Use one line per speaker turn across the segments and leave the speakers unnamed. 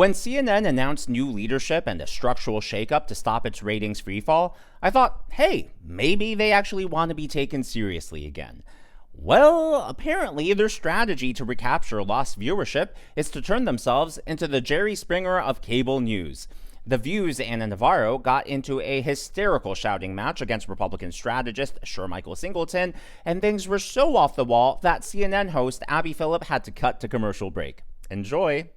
When CNN announced new leadership and a structural shakeup to stop its ratings freefall, I thought, hey, maybe they actually want to be taken seriously again. Well, apparently their strategy to recapture lost viewership is to turn themselves into the Jerry Springer of cable news. The View's Ana Navarro got into a hysterical shouting match against Republican strategist Sir Michael Singleton, and things were so off the wall that CNN host Abby Phillip had to cut to commercial break. Enjoy.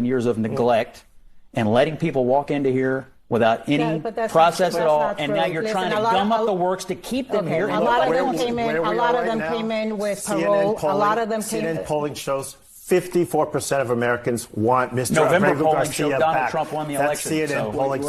Years of neglect and letting people walk into here without any process at all, and now you're trying to gum up the works to keep them here.
A lot of them came in. A lot of them came in with parole. A lot of them came in.
CNN polling shows 54% of Americans want Mr.
November
Abrego
polling
Garcia
showed Donald
back.
Trump won the
That's
election.
CNN polling.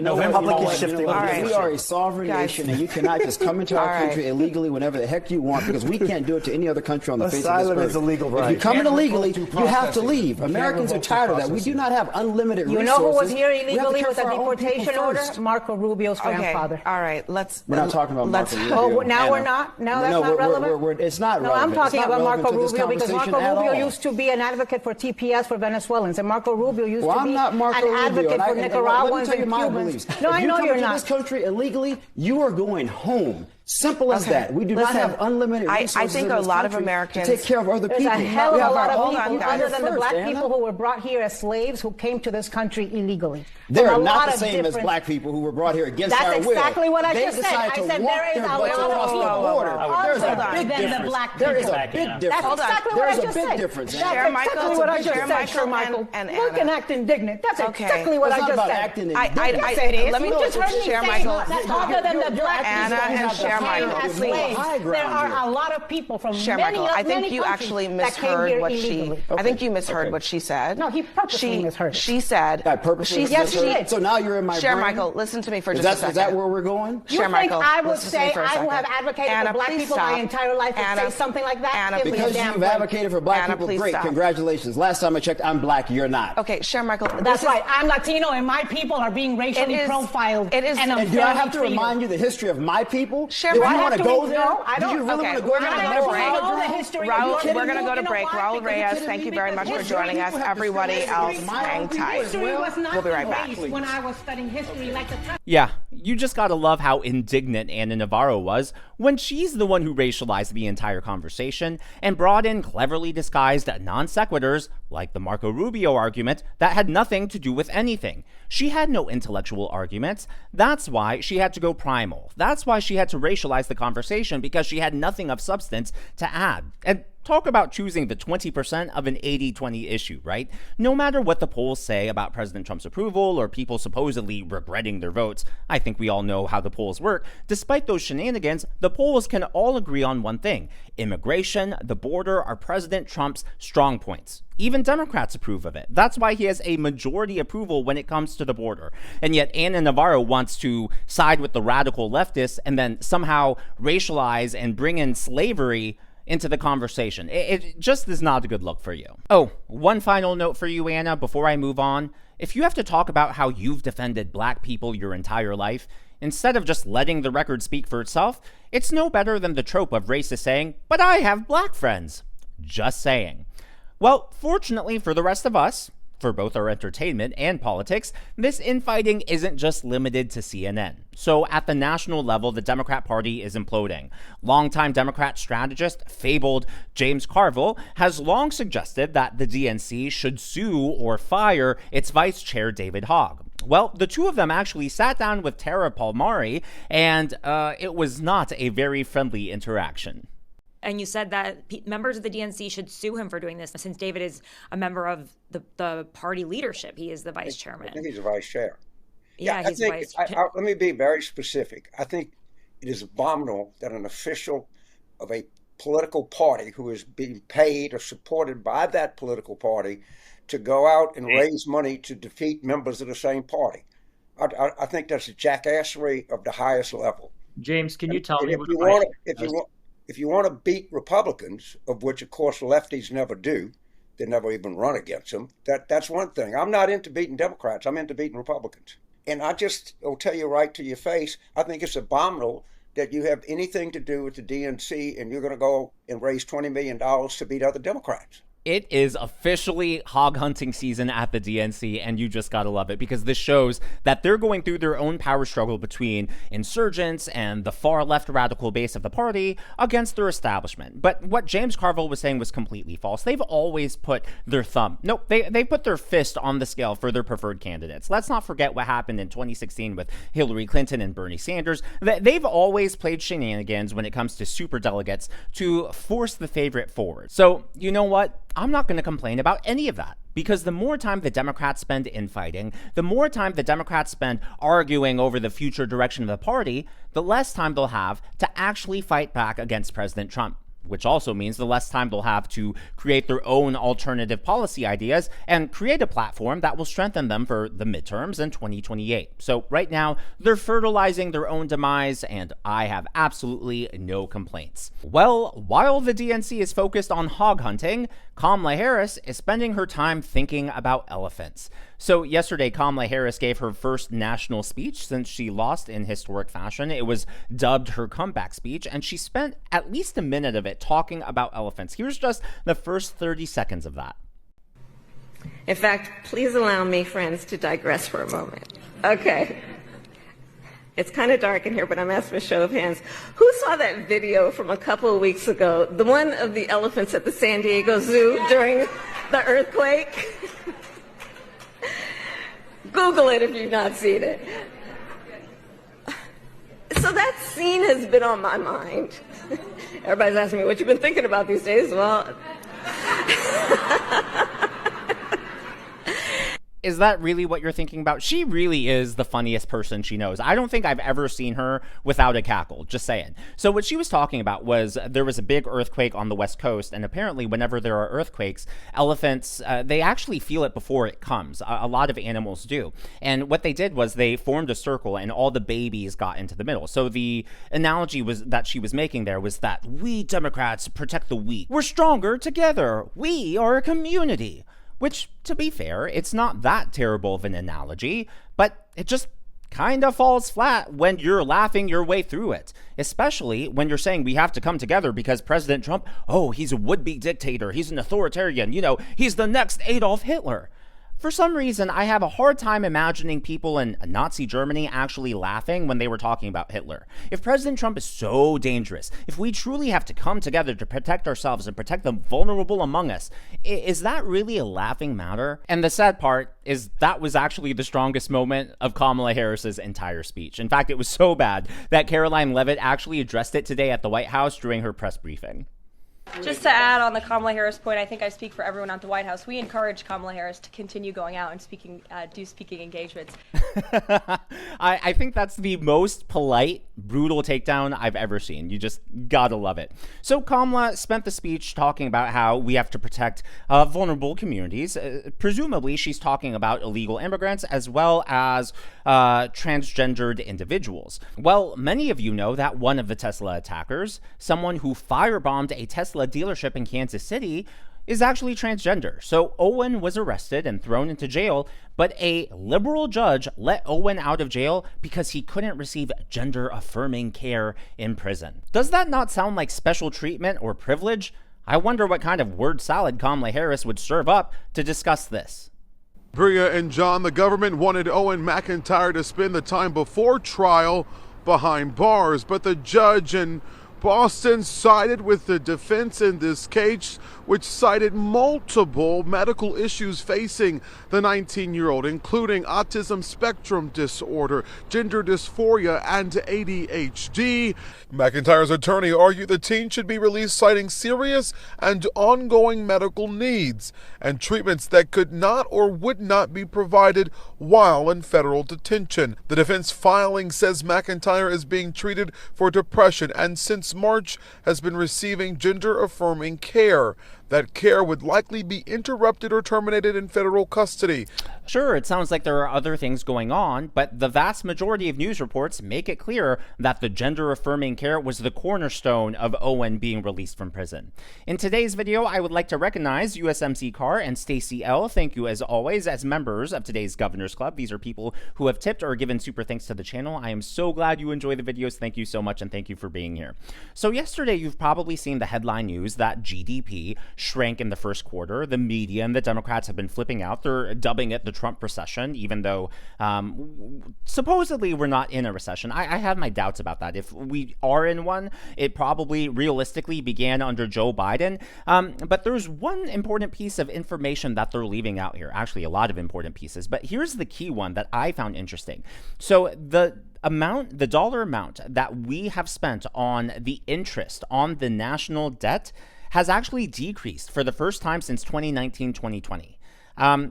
November
public
polling,
is shifting.
We are a sovereign nation, and you cannot just come into our country illegally whenever the heck you want, because we can't do it to any other country on the face of this earth.
Asylum is a legal right.
If you come in illegally, you have to leave. Americans are tired of that. We do not have unlimited resources.
You know who was here
We have to
illegally
care
with a
for our own people
deportation order?
first.
Marco Rubio's grandfather.
All right, let's.
We're not talking about Marco Rubio.
Oh, now
Anna.
we're not? Now that's
No,
not relevant?
it's not
No,
relevant.
I'm talking
It's not
about
relevant
Marco
to this
Rubio because Marco
conversation at
Rubio
all.
used to be an advocate for TPS for Venezuelans, and Marco Rubio used
Well,
to
I'm
be
not Marco
an
Rubio,
advocate
and
for
let me
Nicaraguans
tell you
and
my
Cubans.
beliefs.
No,
If
I
you
know
come
you're
into
not.
this country illegally, you are going home. Simple as that. We do not
Listen,
have unlimited resources
I think
in
a
this
lot of
country
Americans.
to take care of other
There's
people.
a hell of
We
a
have
lot
our
of
own
people,
guys.
other than the
first,
black
Anna.
people who were brought here as slaves who came to this country illegally.
They're
From a
not
lot
the
of
same as
different-
black people who were brought here against our
That's
will.
exactly what I
They
just said.
decided
I
to
said
walk
there is
their
a
butts
lot of
across the
people
border. There's a
other
big
than the
difference.
black
There is
people.
a big
That's
difference.
exactly what
There's
I
a
just
big
said.
difference.
That's
Chair Michael,
exactly what I just
Chair
said, Sir
Michael
Michael.
and
Look
Anna.
and act indignant. That's
Okay.
exactly what
It's
I
not
just
about
said.
acting
I-
indignant.
Yes, it is.
let me
You
just
heard me
Chair
say
Michael.
that other than the black
Anna
people
and Chair
came
Michael.
as slaves,
High
there
ground
are
here.
a lot of people from
Chair
many,
Michael, I think
many
you
countries
actually
that came
misheard
here
what
illegally.
I think you misheard what she said.
No, he purposely misheard it.
She said.
I purposely
Yes,
misheard
she
it.
did.
So now you're in my
Chair
brain?
Michael, listen to me for
Is
just a second.
Is that where we're going?
You
Chair
think
Michael,
I would
listen to me
say
for a
I
second.
would have advocated
Anna,
for black
please
people
stop.
my entire life and
Anna,
say something like that?
Anna,
Give me a
Because
damn
you've
break.
advocated for black
Anna,
people,
please
great.
stop.
Congratulations. Last time I checked, I'm black. You're not.
Okay, Chair Michael.
That's right. I'm Latino, and my people are being racially
It is-
profiled.
it is-
and
And do I have to
unfairly
remind you the history of my people?
Chair
Do you
Michael.
want to
I have
go
to-
there?
no, I
Do you
don't.
really
Okay,
want to go
we're
there?
gonna
and
go
never
to break.
hide
I know
your
the
own?
history.
Raul,
You're
we're going to
kidding
go
me.
to
You know
break.
why?
Raul
Because
Reyes,
history
thank you
people
very much for
have
joining us. Everybody else, hang tight.
History was not
We'll be right back.
erased when I was studying history like the
Yeah, you just gotta love how indignant Ana Navarro was when she's the one who racialized the entire conversation and brought in cleverly disguised non sequiturs like the Marco Rubio argument that had nothing to do with anything. She had no intellectual arguments. That's why she had to go primal. That's why she had to racialize the conversation, because she had nothing of substance to add. And talk about choosing the 20% of an 80-20 issue, right? No matter what the polls say about President Trump's approval or people supposedly regretting their votes, I think we all know how the polls work. Despite those shenanigans, the polls can all agree on one thing. Immigration, the border are President Trump's strong points. Even Democrats approve of it. That's why he has a majority approval when it comes to the border. And yet Ana Navarro wants to side with the radical leftists and then somehow racialize and bring in slavery into the conversation. It just is not a good look for you. Oh, one final note for you, Anna, before I move on. If you have to talk about how you've defended black people your entire life, instead of just letting the record speak for itself, it's no better than the trope of racists saying, "But I have black friends." Just saying. Well, fortunately for the rest of us, for both our entertainment and politics, this infighting isn't just limited to CNN. So at the national level, the Democrat Party is imploding. Longtime Democrat strategist, fabled James Carville, has long suggested that the DNC should sue or fire its vice chair, David Hogg. Well, the two of them actually sat down with Tara Palmari, and it was not a very friendly interaction.
And you said that members of the DNC should sue him for doing this, since David is a member of the party leadership. He is the vice chairman.
I think he's the vice chair.
Yeah, he's vice chair.
Let me be very specific. I think it is abominable that an official of a political party who is being paid or supported by that political party to go out and raise money to defeat members of the same party. I think that's a jackassery of the highest level.
James, can you tell me what
if you want to beat Republicans, of which of course lefties never do, they never even run against them. That's one thing. I'm not into beating Democrats. I'm into beating Republicans. And will tell you right to your face, I think it's abominable that you have anything to do with the DNC and you're going to go and raise $20 million to beat other Democrats.
It is officially hog hunting season at the DNC, and you just gotta love it because this shows that they're going through their own power struggle between insurgents and the far left radical base of the party against their establishment. But what James Carville was saying was completely false. They've always put their thumb, they put their fist on the scale for their preferred candidates. Let's not forget what happened in 2016 with Hillary Clinton and Bernie Sanders. They've always played shenanigans when it comes to superdelegates to force the favorite forward. So, you know what? I'm not going to complain about any of that because the more time the Democrats spend infighting, the more time the Democrats spend arguing over the future direction of the party, the less time they'll have to actually fight back against President Trump, which also means the less time they'll have to create their own alternative policy ideas and create a platform that will strengthen them for the midterms in 2028. So right now, they're fertilizing their own demise, and I have absolutely no complaints. Well, while the DNC is focused on hog hunting, Kamala Harris is spending her time thinking about elephants. So yesterday, Kamala Harris gave her first national speech since she lost in historic fashion. It was dubbed her comeback speech, and she spent at least a minute of it talking about elephants. Here's just the first 30 seconds of that.
In fact, please allow me, friends, to digress for a moment. Okay. It's kind of dark in here, but I'm asking for a show of hands. Who saw that video from a couple of weeks ago, the one of the elephants at the San Diego Zoo during the earthquake? Google it if you've not seen it. So that scene has been on my mind. Everybody's asking me what you've been thinking about these days. Well,
is that really what you're thinking about? She really is the funniest person she knows. I don't think I've ever seen her without a cackle, just saying. So what she was talking about was there was a big earthquake on the West Coast, and apparently whenever there are earthquakes, elephants, they actually feel it before it comes. A lot of animals do. And what they did was they formed a circle, and all the babies got into the middle. So the analogy was that she was making there was that we Democrats protect the weak. We're stronger together. We are a community. Which, to be fair, it's not that terrible of an analogy, but it just kind of falls flat when you're laughing your way through it, especially when you're saying we have to come together because President Trump, he's a would-be dictator, he's an authoritarian, he's the next Adolf Hitler. For some reason, I have a hard time imagining people in Nazi Germany actually laughing when they were talking about Hitler. If President Trump is so dangerous, if we truly have to come together to protect ourselves and protect the vulnerable among us, is that really a laughing matter? And the sad part is that was actually the strongest moment of Kamala Harris's entire speech. In fact, it was so bad that Caroline Leavitt actually addressed it today at the White House during her press briefing.
Just to add on the Kamala Harris point, I think I speak for everyone at the White House. We encourage Kamala Harris to continue going out and speaking engagements.
I think that's the most polite, brutal takedown I've ever seen. You just gotta love it. So Kamala spent the speech talking about how we have to protect vulnerable communities. Presumably, she's talking about illegal immigrants as well as transgendered individuals. Well, many of you know that one of the Tesla attackers, someone who firebombed a Tesla dealership in Kansas City, is actually transgender. So Owen was arrested and thrown into jail, but a liberal judge let Owen out of jail because he couldn't receive gender-affirming care in prison. Does that not sound like special treatment or privilege? I wonder what kind of word salad Kamala Harris would serve up to discuss this.
Bria and John, the government wanted Owen McIntyre to spend the time before trial behind bars, but the judge in Boston sided with the defense in this case, which cited multiple medical issues facing the 19-year-old, including autism spectrum disorder, gender dysphoria, and ADHD. McIntyre's attorney argued the teen should be released citing serious and ongoing medical needs and treatments that could not or would not be provided while in federal detention. The defense filing says McIntyre is being treated for depression and since March has been receiving gender-affirming care. That care would likely be interrupted or terminated in federal custody.
Sure, it sounds like there are other things going on, but the vast majority of news reports make it clear that the gender-affirming care was the cornerstone of Owen being released from prison. In today's video, I would like to recognize USMC Carr and Stacy L. Thank you as always as members of today's Governor's Club. These are people who have tipped or given super thanks to the channel. I am so glad you enjoy the videos. Thank you so much, and thank you for being here. So yesterday, you've probably seen the headline news that GDP shrank in the first quarter. The media and the Democrats have been flipping out. They're dubbing it the Trump recession, even though supposedly we're not in a recession. I have my doubts about that. If we are in one, it probably realistically began under Joe Biden. But there's one important piece of information that they're leaving out here. Actually, a lot of important pieces. But here's the key one that I found interesting. So the dollar amount that we have spent on the interest on the national debt has actually decreased for the first time since 2019-2020.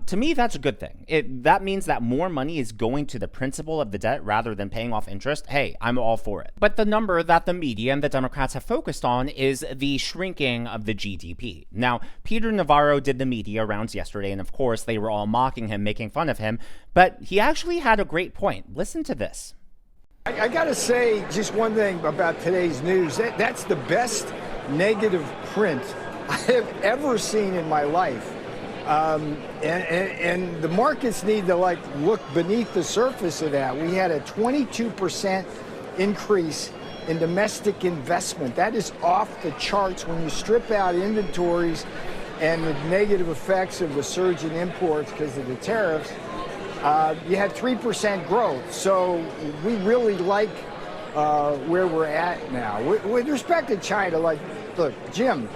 To me, that's a good thing. That means that more money is going to the principal of the debt rather than paying off interest. Hey, I'm all for it. But the number that the media and the Democrats have focused on is the shrinking of the GDP. Now, Peter Navarro did the media rounds yesterday, and of course, they were all mocking him, making fun of him. But he actually had a great point. Listen to this.
I got to say just one thing about today's news. That's the best negative print I have ever seen in my life. And the markets need to look beneath the surface of that. We had a 22% increase in domestic investment. That is off the charts when you strip out inventories and the negative effects of the surge in imports because of the tariffs. You had 3% growth. So we really like where we're at now. With respect to China, look, Jim.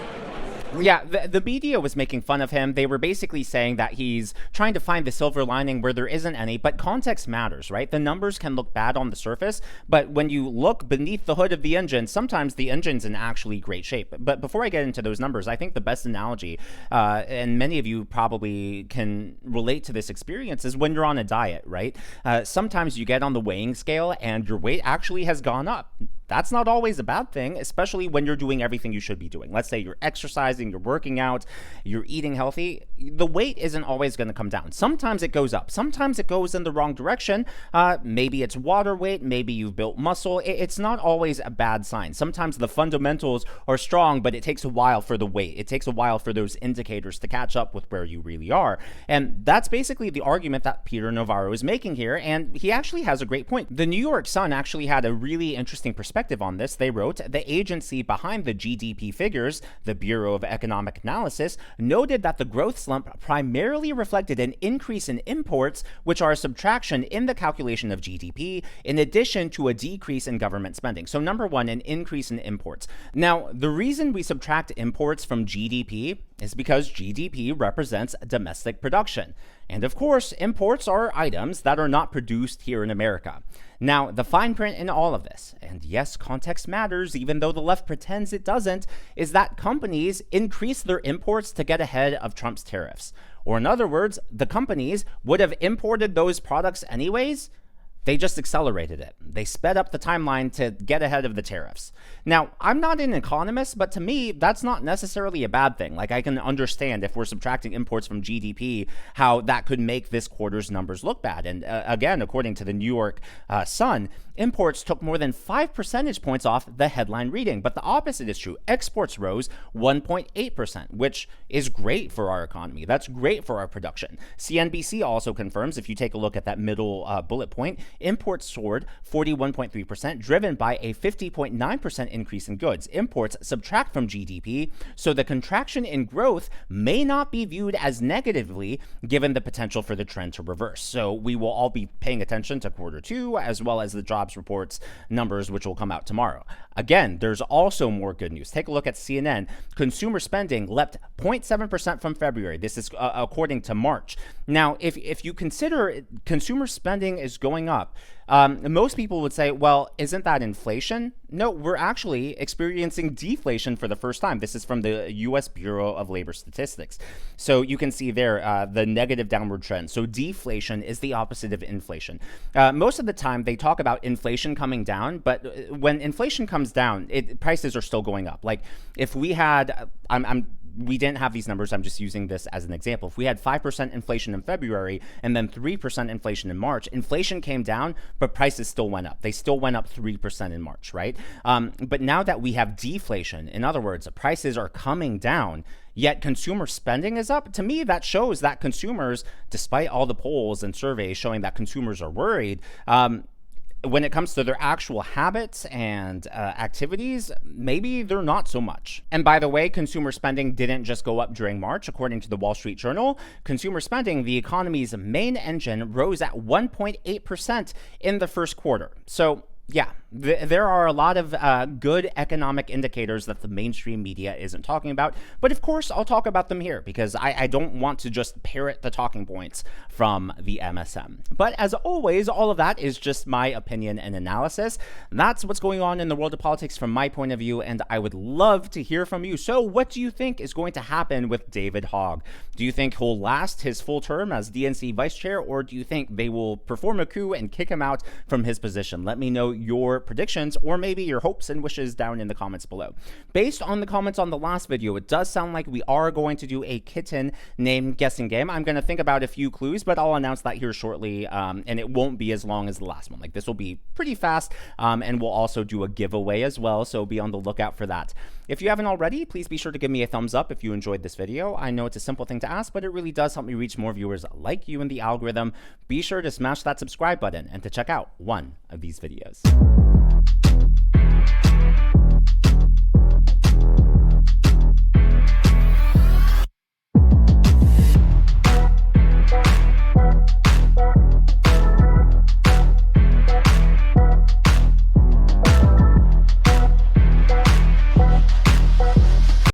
Yeah, the media was making fun of him. They were basically saying that he's trying to find the silver lining where there isn't any, but context matters, right? The numbers can look bad on the surface, but when you look beneath the hood of the engine, sometimes the engine's in actually great shape. But before I get into those numbers, I think the best analogy, and many of you probably can relate to this experience, is when you're on a diet, right? Sometimes you get on the weighing scale and your weight actually has gone up. That's not always a bad thing, especially when you're doing everything you should be doing. Let's say you're exercising, you're working out, you're eating healthy. The weight isn't always going to come down. Sometimes it goes up. Sometimes it goes in the wrong direction. Maybe it's water weight. Maybe you've built muscle. It's not always a bad sign. Sometimes the fundamentals are strong, but it takes a while for the weight. It takes a while for those indicators to catch up with where you really are. And that's basically the argument that Peter Navarro is making here. And he actually has a great point. The New York Sun actually had a really interesting perspective on this. They wrote, the agency behind the GDP figures, the Bureau of Economic Analysis, noted that the growth slump primarily reflected an increase in imports, which are a subtraction in the calculation of GDP, in addition to a decrease in government spending. So number one, an increase in imports. Now, the reason we subtract imports from GDP is because GDP represents domestic production. And of course, imports are items that are not produced here in America. Now, the fine print in all of this, and yes, context matters, even though the left pretends it doesn't, is that companies increase their imports to get ahead of Trump's tariffs. Or in other words, the companies would have imported those products anyways. They just accelerated it. They sped up the timeline to get ahead of the tariffs. Now, I'm not an economist, but to me, that's not necessarily a bad thing. I can understand if we're subtracting imports from GDP, how that could make this quarter's numbers look bad. And again, according to the New York Sun, imports took more than 5 percentage points off the headline reading. But the opposite is true. Exports rose 1.8%, which is great for our economy. That's great for our production. CNBC also confirms, if you take a look at that middle bullet point, imports soared 41.3%, driven by a 50.9% increase in goods. Imports subtract from GDP, so the contraction in growth may not be viewed as negatively given the potential for the trend to reverse. So we will all be paying attention to quarter two, as well as the jobs reports numbers, which will come out tomorrow. Again, there's also more good news. Take a look at CNN. Consumer spending leapt 0.7% from February. This is according to March. Now, if you consider consumer spending is going up, most people would say, well, isn't that inflation? No, we're actually experiencing deflation for the first time. This is from the U.S. Bureau of Labor Statistics. So you can see there the negative downward trend. So deflation is the opposite of inflation. Most of the time they talk about inflation coming down, but when inflation comes down, prices are still going up. Like if we had, we didn't have these numbers. I'm just using this as an example. If we had 5% inflation in February and then 3% inflation in March, inflation came down, but prices still went up. They still went up 3% in March, right? But now that we have deflation, in other words, prices are coming down, yet consumer spending is up. To me, that shows that consumers, despite all the polls and surveys showing that consumers are worried, when it comes to their actual habits and activities, maybe they're not so much. And by the way, consumer spending didn't just go up during March. According to the Wall Street Journal, consumer spending, the economy's main engine, rose at 1.8% in the first quarter. So yeah, there are a lot of good economic indicators that the mainstream media isn't talking about. But of course, I'll talk about them here because I don't want to just parrot the talking points from the MSM. But as always, all of that is just my opinion and analysis. That's what's going on in the world of politics from my point of view, and I would love to hear from you. So what do you think is going to happen with David Hogg? Do you think he'll last his full term as DNC vice chair, or do you think they will perform a coup and kick him out from his position? Let me know your predictions or maybe your hopes and wishes down in the comments below. Based on the comments on the last video, it does sound like we are going to do a kitten name guessing game. I'm going to think about a few clues, but I'll announce that here shortly, and it won't be as long as the last one. Like, this will be pretty fast, and we'll also do a giveaway as well, so be on the lookout for that. If you haven't already, please be sure to give me a thumbs up if you enjoyed this video. I know it's a simple thing to ask, but it really does help me reach more viewers like you in the algorithm. Be sure to smash that subscribe button and to check out one of these videos.